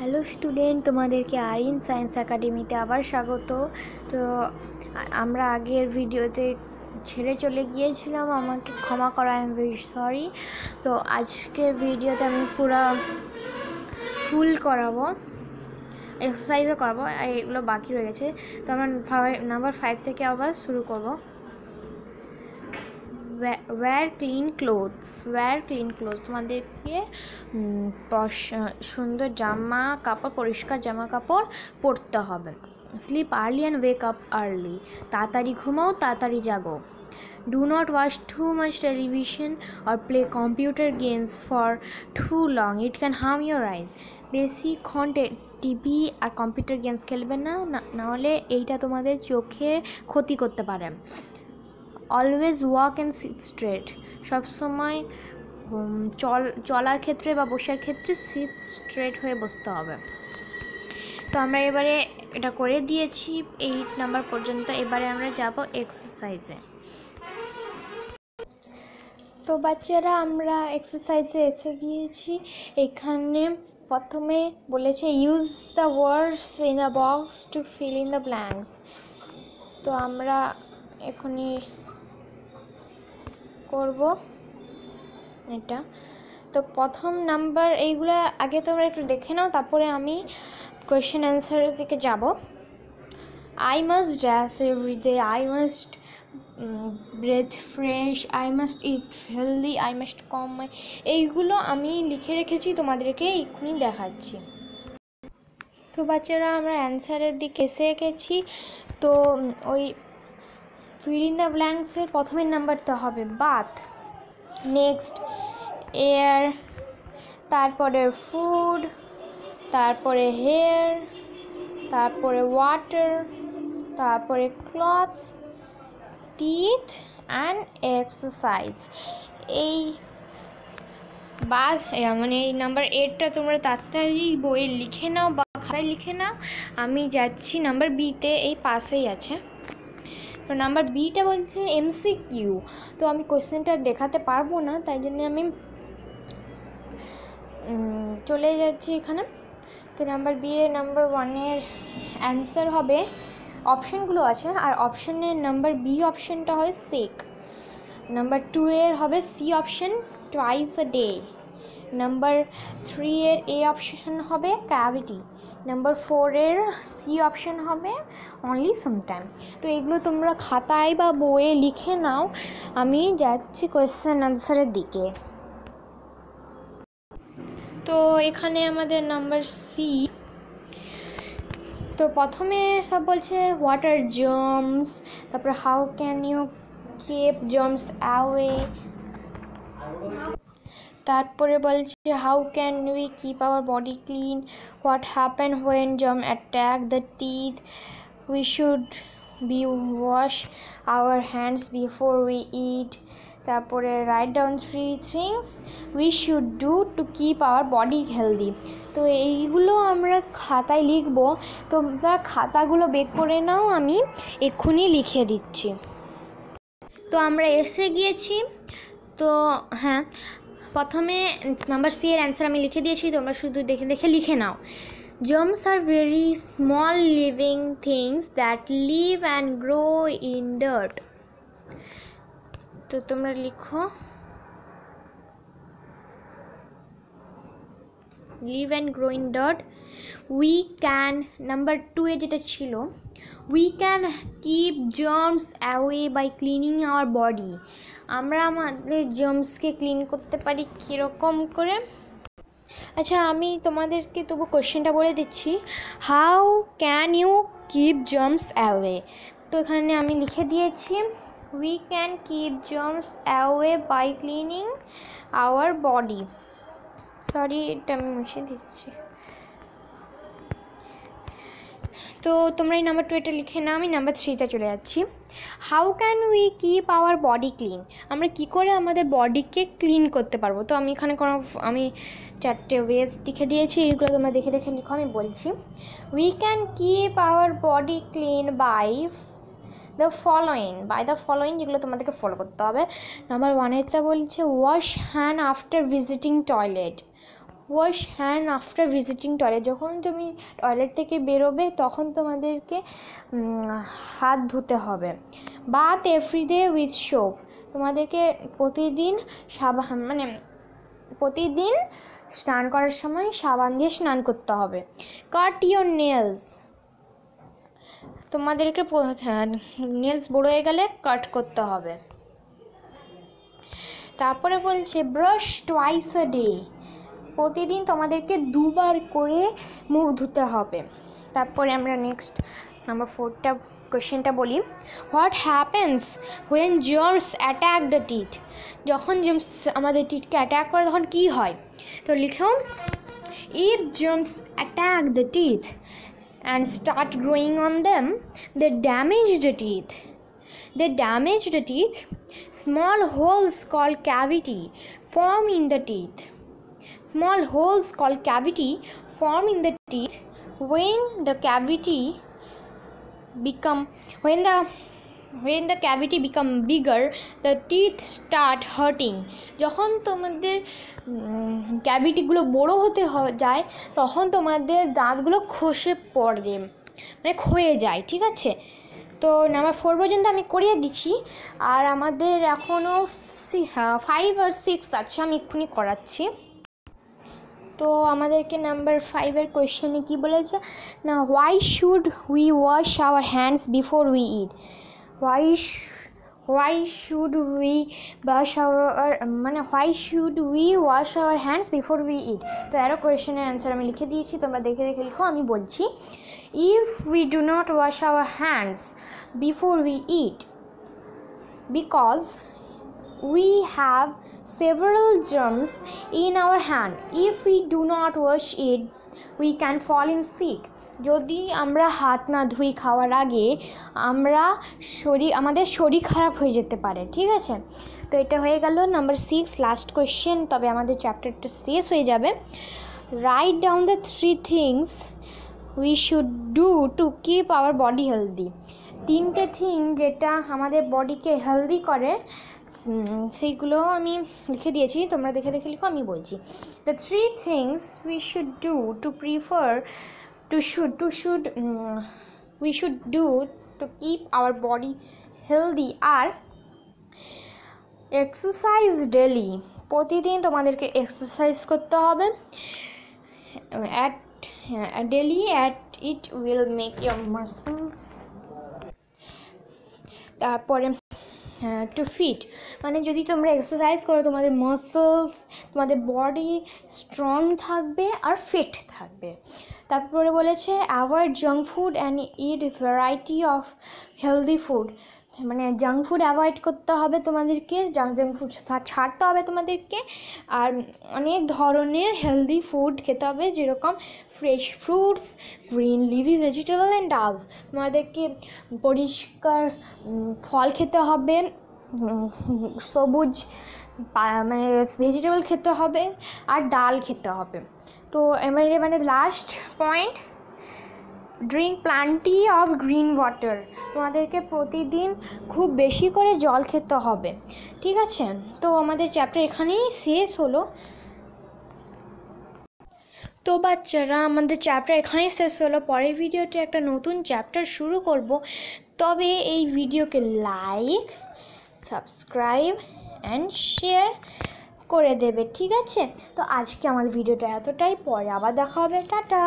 Hello student, তোমাদেরকে Arin science একাডেমিতে আবার স্বাগত। তো আমরা আগের ভিডিওতে ছেড়ে চলে গিয়েছিলাম, আমাকে ক্ষমা করা, আই এম ভেরি সরি। তো আজকের ভিডিওতে আমি পুরো ফুল করাবো, এক্সারসাইজও করাবো, আর এগুলো বাকি রয়ে গেছে। তো আমরা নাম্বার 5 থেকে আবার শুরু করব। ওয়্যার ক্লিন ক্লোথস, তোমাদেরকে সুন্দর জামা কাপড়, পরিষ্কার জামা কাপড় পরতে হবে। Sleep early and wake up early, তাড়াতাড়ি ঘুমাও, তাড়াতাড়ি জাগো। Do not watch too much television or play computer games for too long, it can harm your eyes. বেশিক্ষণ টিভি আর কম্পিউটার গেমস খেলবে না, নাহলে এইটা তোমাদের চোখে ক্ষতি করতে পারে। Always walk and sit straight, সবসময় চলার ক্ষেত্রে বা বসার ক্ষেত্রে সিট স্ট্রেট হয়ে বসতে হবে। তো আমরা এবারে এটা করে দিয়েছি 8 নাম্বার পর্যন্ত। এবারে আমরা যাব এক্সারসাইজে। তো বাচ্চারা, আমরা এক্সারসাইজে এসে গিয়েছি। এখানে প্রথমে বলেছে use the words in the box to fill in the blanks. তো আমরা এখনই করব এটা। তো প্রথম নাম্বার এইগুলো আগে তোমরা একটু দেখে নাও, তারপরে আমি কোয়েশ্চেন অ্যান্সারের দিকে যাব। I must dash everyday, I must breathe fresh, I must eat healthy, I must comb my, এইগুলো আমি লিখে রেখেছি, তোমাদেরকে এক্ষুনি দেখাচ্ছি। তো বাচ্চারা, আমরা অ্যান্সারের দিকে এসে গেছি। তো ওই ফিল ইন দ্য ব্ল্যাঙ্কসের প্রথমের নাম্বারটা হবে বাথ, নেক্সট এয়ার, তারপরে ফুড, তারপরে হেয়ার, তারপরে ওয়াটার, তারপরে ক্লথস, টিথ অ্যান্ড এক্সারসাইজ। এই বাদ মানে এই নাম্বার 8টা তোমরা তাড়াতাড়ি বইয়ে লিখে নাও বা খাতায় লিখে নাও। আমি যাচ্ছি নাম্বার বিতে, এই পাশেই আছে। তো নাম্বার বিটা বলছে MCQ। তো আমি কোয়েশ্চেনটা দেখাতে পারবো না, তাই জন্য আমি চলে যাচ্ছি এখানে। তো নাম্বার বি এর নাম্বার 1-এর অ্যান্সার হবে, অপশানগুলো আছে, আর অপশানের নাম্বার বি অপশানটা হয় সেক, নাম্বার 2-এর হবে C option twice a day, number 3-এর এ অপশান হবে ক্যাভিটি, নাম্বার 4-এর সি অপশান হবে অনলি সামটাইম। তো এগুলো তোমরা খাতায় বা বইয়ে লিখে নাও। আমি যাচ্ছি কোয়েশ্চেন আনসারের দিকে। তো এখানে আমাদের নাম্বার সি। তো প্রথমে সব বলছে হোয়াট আর জার্মস, তারপরে how can you keep germs away, তারপরে বলছে how can we keep our body clean, what happen when germ attack the teeth, we should be wash our hands before we eat, তারপরে write down 3 things we should do to keep our body healthy. তো এইগুলো আমরা খাতায় লিখব, তোমরা খাতাগুলো বের করে নাও, আমি এক্ষুনি লিখে দিচ্ছি। তো আমরা এসে গিয়েছি। তো হ্যাঁ, প্রথমে নাম্বার সি এর অ্যান্সার আমি লিখে দিয়েছি, তোমরা শুধু দেখে দেখে লিখে নাও। Germs are very small living things that live and grow in dirt. তো তোমরা লিখো live and grow in dirt. We can, number 2-এ যেটা ছিল, we can keep germs away by cleaning our body. আমরা আমাদের জার্মসকে ক্লিন করতে পারি কীরকম করে? আচ্ছা, আমি তোমাদেরকে তবু কোয়েশ্চেনটা বলে দিচ্ছি, how can you keep germs away. তো এখানে আমি লিখে দিয়েছি we can keep germs away by cleaning our body. Sorry, এটা আমি মুছে দিচ্ছি। তো তোমরা এই নাম্বার 2 এটা লিখে নাও, আমি নাম্বার 3তে চলে যাচ্ছি। How can we keep our body clean, আমরা কি করে আমাদের বডিকে ক্লিন করতে পারবো? তো আমি এখানে আমি 4টে ওয়েজ লিখে দিয়েছি, এইগুলো তোমরা দেখে দেখে লিখো, আমি বলছি। We can keep our body clean by the following, যেগুলো তোমাদেরকে ফলো করতে হবে। নাম্বার 1-এরটা বলছে wash hand after visiting toilet, wash hand after visiting toilet, যখন তুমি টয়লেট থেকে বেরোবে তখন তোমাদেরকে হাত ধুতে হবে। বাথ এভরিডে উইথ সোপ, তোমাদেরকে প্রতিদিন প্রতিদিন স্নান করার সময় সাবান দিয়ে স্নান করতে হবে। কাট ইওর নেলস, তোমাদেরকে নেলস বড় হয়ে গেলে কাট করতে হবে। তারপরে বলছে ব্রাশ টুয়াইস আ ডে, প্রতিদিন তোমাদেরকে 2 বার করে মুখ ধুতে হবে। তারপরে আমরা নেক্সট নাম্বার 4টা কোয়েশ্চেনটা বলি। What happens when germs attack the teeth, যখন জার্মস আমাদের টিথকে অ্যাটাক করে তখন কি হয়? তো লিখো, if germs attack the teeth and start growing on them, they damage the teeth. Small holes called cavity form in the teeth. When the cavity become bigger, the teeth start hurting. যখন তোমাদের ক্যাভিটিগুলো বড় হতে যায় তখন তোমাদের দাঁতগুলো খসে পড়ে, মানে ক্ষয়ে যায়। ঠিক আছে, তো নাম্বার 4 পর্যন্ত আমি করিয়ে দিচ্ছি, আর আমাদের এখনও 5 আর 6 আছে, আমি এক্ষুনি করাচ্ছি। তো আমাদেরকে নাম্বার 5-এর কোয়েশ্চেনে কি বলেছে না, why should we wash our hands before we it. Why should we wash our hands before we eat? তো এরও কোয়েশ্চেনের অ্যান্সার আমি লিখে দিয়েছি, তোমরা দেখে লিখো, আমি বলছি। If we do not wash our hands before we eat, because we have several germs in our hand. If we do not wash it, we can fall in sick. যদি আমরা হাত না ধুই খাওয়ার আগে আমাদের শরীর খারাপ হয়ে যেতে পারে। ঠিক আছে, তো এটা হয়ে গেল নাম্বার 6 লাস্ট কোয়েশ্চেন, তবে আমাদের চ্যাপ্টারটা শেষ হয়ে যাবে। Write down the 3 things we should do to keep our body healthy. 3টে থিং যেটা আমাদের বডিকে হেলদি করে সেইগুলো আমি লিখে দিয়েছি, তোমরা দেখে লিখো, আমি বলছি। The 3 things we should do to keep our body healthy are: exercise daily, প্রতিদিন তোমাদেরকে এক্সারসাইজ করতে হবে। It will make your muscles. তারপরে টু ফিট, মানে যদি তোমরা এক্সারসাইজ করো তোমাদের মাসলস, তোমাদের বডি স্ট্রং থাকবে আর ফিট থাকবে। তারপরে বলেছে avoid junk food and it variety of healthy food, মানে জাঙ্ক ফুড অ্যাভয়েড করতে হবে তোমাদেরকে, জাঙ্ক ফুড ছাড়তে হবে তোমাদেরকে, আর অনেক ধরনের হেলদি ফুড খেতে হবে, যেরকম fresh fruits, green leafy vegetable and dals, তোমাদেরকে পরিষ্কার ফল খেতে হবে, সবুজ মানে ভেজিটেবল খেতে হবে, আর ডাল খেতে হবে। তো এবারে মানে last point, drink plenty of green water, তোমাদেরকে প্রতিদিন খুব বেশি করে জল খেতে হবে। ঠিক আছে, তো আমাদের চ্যাপ্টার এখানেই শেষ হলো। তো বাচ্চারা, আমাদের চ্যাপ্টার এখানেই শেষ হলো। পরের ভিডিওতে একটা নতুন চ্যাপ্টার শুরু করব, তবে এই ভিডিওকে লাইক, সাবস্ক্রাইব অ্যান্ড শেয়ার করে দেবে। ঠিক আছে, তো আজকে আমাদের ভিডিওটা এতটাই, পরে আবার দেখা হবে, টাটা।